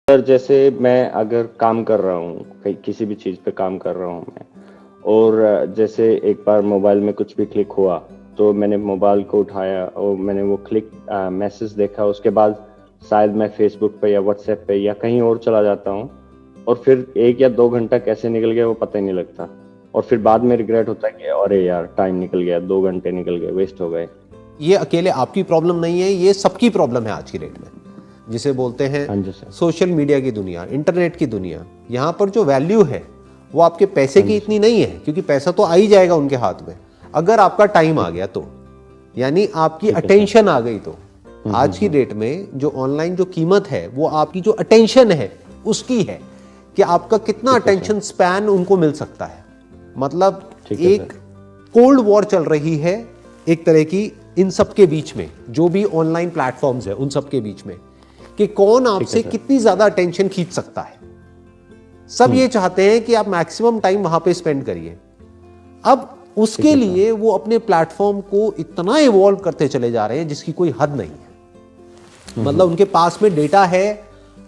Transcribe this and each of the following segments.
Sir जैसे मैं अगर काम कर रहा हूँ, कहीं किसी भी चीज़ पे काम कर रहा हूँ मैं, और जैसे एक बार मोबाइल में कुछ भी क्लिक हुआ, तो मैंने मोबाइल को उठाया और मैंने वो क्लिक मैसेज देखा, उसके बाद शायद मैं फेसबुक पे या व्हाट्सएप पे या कहीं और चला जाता हूँ, और फिर 1 या 2 घंटा कैसे निकल गया वो पता ही नहीं लगता, और फिर बाद में रिग्रेट होता है कि अरे यार टाइम निकल गया, 2 घंटे निकल गए, वेस्ट हो गए। ये अकेले आपकी प्रॉब्लम नहीं है, ये सबकी प्रॉब्लम है आज की डेट में, जिसे बोलते हैं हाँ जी सर। सोशल मीडिया की दुनिया, इंटरनेट की दुनिया। यहाँ पर जो वैल्यू है वो आपके पैसे की इतनी नहीं है, क्योंकि पैसा तो आ ही जाएगा उनके हाथ में, अगर आपका टाइम आ गया तो, यानी आपकी अटेंशन आ गई तो। आज की डेट में जो ऑनलाइन जो कीमत है वो आपकी जो अटेंशन है उसकी है, कि आपका कितना अटेंशन स्पैन उनको मिल सकता है। मतलब एक कोल्ड वॉर चल रही है एक तरह की इन सब के बीच में, जो भी ऑनलाइन प्लेटफॉर्म्स है उन सब के बीच में, कि कौन आपसे कितनी ज्यादा अटेंशन खींच सकता है। सब ये चाहते हैं कि आप मैक्सिमम टाइम वहां पे स्पेंड करिए। अब उसके लिए वो अपने प्लेटफॉर्म को इतना इवॉल्व करते चले जा रहे हैं जिसकी कोई हद नहीं है। मतलब उनके पास में डेटा है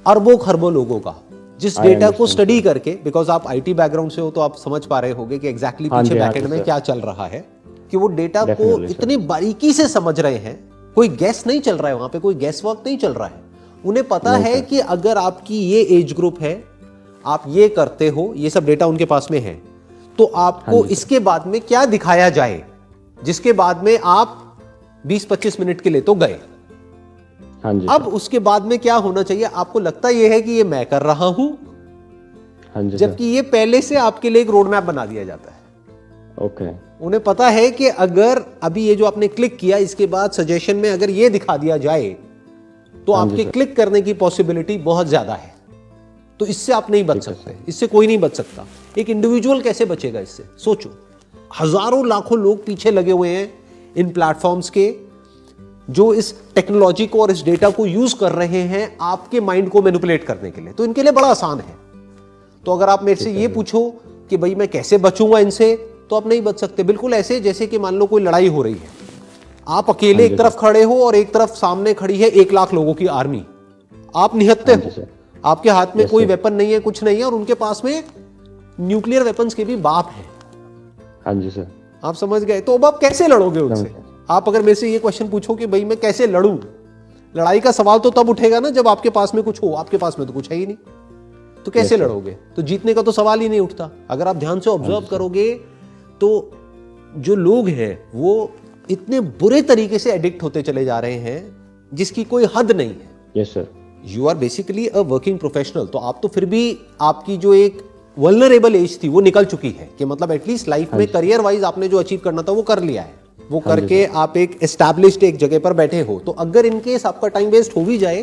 अरबों खरबों लोगों का, जिस डेटा को स्टडी करके, बिकॉज आप आईटी बैकग्राउंड से हो तो आप समझ पा रहे होंगे कि एग्जैक्टली पीछे बैकएंड में क्या चल रहा है, कि वो डेटा को इतनी बारीकी से समझ रहे हैं। कोई गैस नहीं चल रहा है वहां पे, कोई गैस वर्क नहीं चल रहा है। उन्हें पता है कि अगर आपकी ये एज ग्रुप है, आप ये करते हो, ये सब डेटा उनके पास में है, तो आपको इसके बाद में क्या दिखाया जाए, जिसके बाद में आप 20-25 मिनट के लिए तो गए। हाँ जी। अब उसके बाद में क्या होना चाहिए, आपको लगता यह है कि ये मैं कर रहा हूं, हाँ जी, जबकि ये पहले से आपके लिए एक रोड मैप बना दिया जाता है। ओके। उन्हें पता है कि अगर अभी ये जो आपने क्लिक किया, इसके बाद सजेशन में अगर ये दिखा दिया जाए तो आपके क्लिक करने की पॉसिबिलिटी बहुत ज्यादा है। तो इससे आप नहीं बच सकते, इससे कोई नहीं बच सकता। एक इंडिविजुअल कैसे बचेगा इससे, सोचो। हजारों लाखों लोग पीछे लगे हुए हैं इन प्लेटफॉर्म्स के, जो इस टेक्नोलॉजी को और इस डेटा को यूज कर रहे हैं आपके माइंड को मैनिपुलेट करने के लिए। तो इनके लिए बड़ा आसान है। तो अगर आप मेरे से ये पूछो कि भाई मैं कैसे बचूंगा इनसे, तो आप नहीं बच सकते। बिल्कुल ऐसे जैसे कि मान लो कोई लड़ाई हो रही है, आप अकेले एक तरफ खड़े हो और एक तरफ सामने खड़ी है 1 लाख लोगों की आर्मी। आप निहत्ते हो, आपके हाथ में कोई वेपन नहीं है, कुछ नहीं है, और उनके पास में न्यूक्लियर वेपन्स के भी बाप है। हाँ जी सर। आप समझ गए? तो अब आप कैसे लड़ोगे उनसे? आप अगर मेरे से ये क्वेश्चन पूछो कि भाई मैं कैसे लड़ूं, लड़ाई का सवाल तो तब उठेगा ना जब आपके पास में कुछ हो। आपके पास में तो कुछ है ही नहीं, तो कैसे लड़ोगे? तो जीतने का तो सवाल ही नहीं उठता। अगर आप ध्यान से ऑब्जर्व करोगे तो जो लोग हैं वो इतने बुरे तरीके से एडिक्ट होते चले जा रहे हैं जिसकी कोई हद नहीं है। Yes sir. You are basically a working professional, तो आप तो फिर भी आपकी जो एक वल्नरेबल एज थी वो निकल चुकी है, कि मतलब एटलीस्ट लाइफ में करियर वाइज आपने जो अचीव करना था वो कर लिया है। वो करके आप एक एस्टैब्लिश्ड एक जगह पर बैठे हो। तो अगर इनकेस आपका टाइम वेस्ट हो भी जाए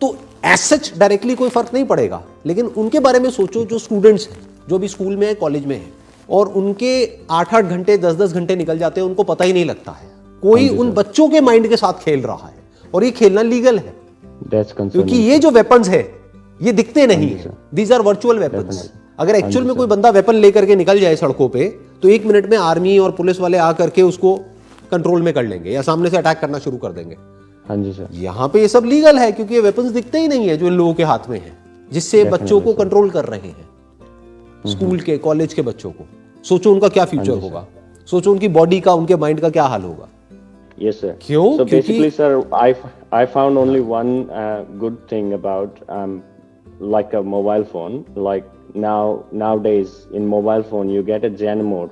तो एज सच डायरेक्टली कोई फर्क नहीं पड़ेगा। लेकिन उनके बारे में सोचो जो स्टूडेंट्स हैं, जो भी स्कूल में है, कॉलेज में है, और उनके 8-8 घंटे 10-10 घंटे निकल जाते हैं, उनको पता ही नहीं लगता है। कोई उन बच्चों के माइंड के साथ खेल रहा है, और ये खेलना लीगल है, क्योंकि ये जो वेपन्स है ये दिखते नहीं है। These are virtual weapons. अगर एक्चुअल में कोई बंदा वेपन लेकर के निकल जाए सड़कों पे, तो 1 मिनट में आर्मी और पुलिस वाले आकर के उसको कंट्रोल में कर लेंगे या सामने से अटैक करना शुरू कर देंगे। हाँ जी सर। यहाँ पे ये सब लीगल है, क्योंकि ये वेपन्स दिखते ही नहीं है जो इन लोगों के हाथ में है, जिससे बच्चों को कंट्रोल कर रहे हैं, स्कूल के, कॉलेज के बच्चों को। सोचो उनका क्या फ्यूचर होगा, सोचो उनकी बॉडी का, उनके माइंड का क्या हाल होगा। Yes sir. क्यों? So basically sir, I found only one good thing about like a mobile phone. Like nowadays in mobile phone you get a Zen mode.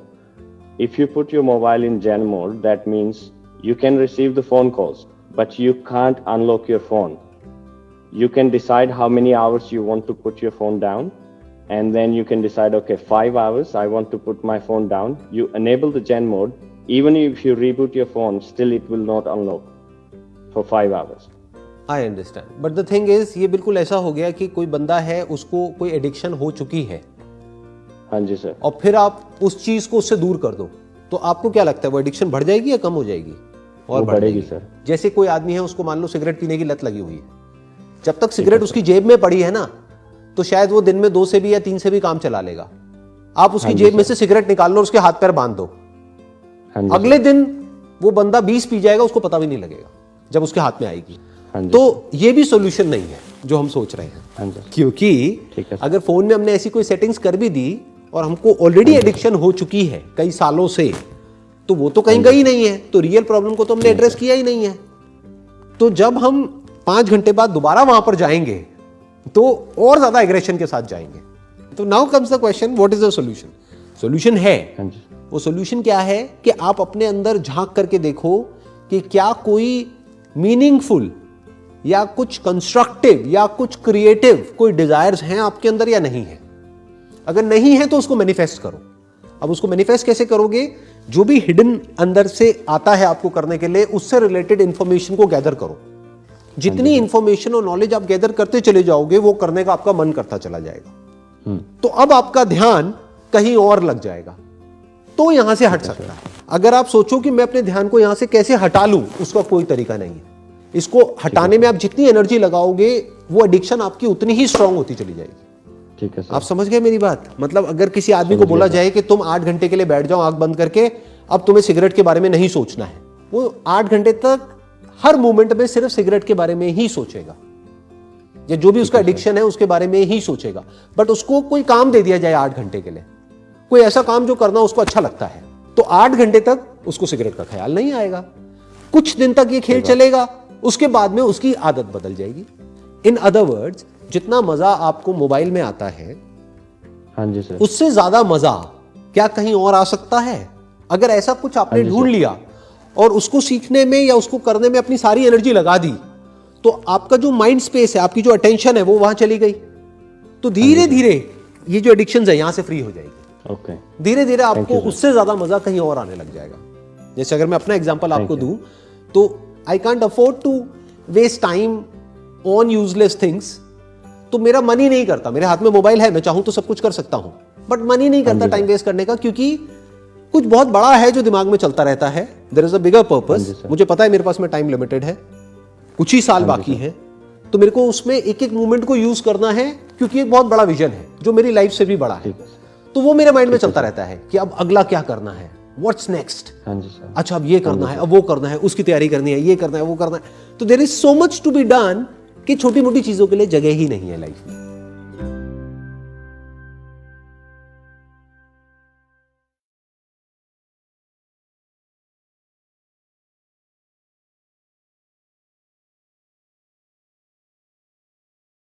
If you put your mobile in Zen mode, that means you can receive the phone calls, but you can't unlock your phone. You can decide how many hours you want to put your phone down, and then you can decide, okay, 5 hours I want to put my phone down. You enable the Zen mode. Even if you reboot your phone, still it will not unlock for 5 hours. I understand. But the thing is, ये बिल्कुल ऐसा हो गया कि कोई बंदा है, उसको कोई एडिक्शन हो चुकी है। हाँ जी सर। और फिर आप उस चीज को उससे दूर कर दो, तो आपको क्या लगता है वो एडिक्शन बढ़ जाएगी या कम हो जाएगी? और बढ़ेगी सर। जैसे कोई आदमी है, उसको मान लो सिगरेट पीने की लत लगी हुई है। जब तक सिगरेट उसकी जेब में पड़ी है ना, तो शायद वो दिन में 2 से भी या 3 से भी काम चला लेगा। आप उसकी जेब में से सिगरेट निकाल लो, उसके हाथ पैर बांध दो, अगले दिन वो बंदा 20 पी जाएगा, उसको पता भी नहीं लगेगा जब उसके हाथ में आएगी। हाँ जी। तो ये भी सोल्यूशन नहीं है जो हम सोच रहे हैं। हाँ जी। क्योंकि ठीक है। अगर फोन में हमने ऐसी कोई सेटिंग्स कर भी दी और हमको ऑलरेडी एडिक्शन हो चुकी है कई सालों से, तो वो तो कहीं गई नहीं है, तो रियल प्रॉब्लम को तो हमने एड्रेस किया ही नहीं है। तो जब हम 5 घंटे बाद दोबारा वहां पर जाएंगे तो और ज्यादा एग्रेशन के साथ जाएंगे। तो now comes the question, what is the solution? Solution है, हाँ जी। वो सॉल्यूशन क्या है कि आप अपने अंदर झांक करके देखो कि क्या कोई मीनिंगफुल या कुछ कंस्ट्रक्टिव या कुछ क्रिएटिव कोई डिजायर्स हैं आपके अंदर या नहीं है। अगर नहीं है तो उसको मैनिफेस्ट करो। अब उसको मैनिफेस्ट कैसे करोगे? जो भी हिडन अंदर से आता है आपको करने के लिए, उससे रिलेटेड इंफॉर्मेशन को गैदर करो। जितनी इंफॉर्मेशन और नॉलेज आप गैदर करते चले जाओगे, वो करने का आपका मन करता चला जाएगा। तो अब आपका ध्यान कहीं और लग जाएगा, तो यहां से हट सकता है। अगर आप सोचो कि मैं अपने ध्यान को यहां से कैसे हटा लूं, उसका कोई तरीका नहीं है। इसको हटाने में आप जितनी एनर्जी लगाओगे, वो एडिक्शन आपकी उतनी ही स्ट्रांग होती चली जाएगी। ठीक है सर। आप समझ गए मेरी बात? मतलब अगर किसी आदमी को बोला जाए कि तुम 8 घंटे के लिए बैठ जाओ आंख बंद करके, अब तुम्हें सिगरेट के बारे में नहीं सोचना है, वो 8 घंटे तक हर मोमेंट में सिर्फ सिगरेट के बारे में ही सोचेगा, या जो भी उसका एडिक्शन है उसके बारे में ही सोचेगा। बट उसको कोई काम दे दिया जाए 8 घंटे के लिए, कोई ऐसा काम जो करना उसको अच्छा लगता है, तो 8 घंटे तक उसको सिगरेट का ख्याल नहीं आएगा। कुछ दिन तक ये खेल चलेगा, उसके बाद में उसकी आदत बदल जाएगी। इन अदर वर्ड्स, जितना मजा आपको मोबाइल में आता है, हाँ जी सर, उससे ज्यादा मजा क्या कहीं और आ सकता है? अगर ऐसा कुछ आपने ढूंढ लिया और उसको सीखने में या उसको करने में अपनी सारी एनर्जी लगा दी, तो आपका जो माइंड स्पेस है, आपकी जो अटेंशन है, वो वहां चली गई। तो धीरे धीरे ये जो एडिक्शन है यहां से फ्री हो जाएगी। ओके। धीरे धीरे आपको उससे ज्यादा मजा कहीं और आने लग जाएगा। जैसे अगर मैं अपना एग्जांपल आपको दूं, तो I can't afford to waste time on useless things. तो मेरा मन ही नहीं करता, मेरे हाथ में मोबाइल है, मैं चाहूं तो सब कुछ कर सकता हूं, बट मन ही नहीं करता टाइम वेस्ट करने का, क्योंकि कुछ बहुत बड़ा है जो दिमाग में चलता रहता है। There is a bigger purpose. मुझे पता है मेरे पास में टाइम लिमिटेड है, कुछ ही साल बाकी है, तो मेरे को उसमें एक एक मोमेंट को यूज करना है, क्योंकि एक बहुत बड़ा विजन है जो मेरी लाइफ से भी बड़ा है। तो वो मेरे माइंड में चलता रहता है कि अब अगला क्या करना है, व्हाट्स नेक्स्ट। अच्छा, अब ये करना है, अब वो करना है, उसकी तैयारी करनी है, ये करना है, वो करना है। तो there is so much to be done कि छोटी मोटी चीजों के लिए जगह ही नहीं है लाइफ में।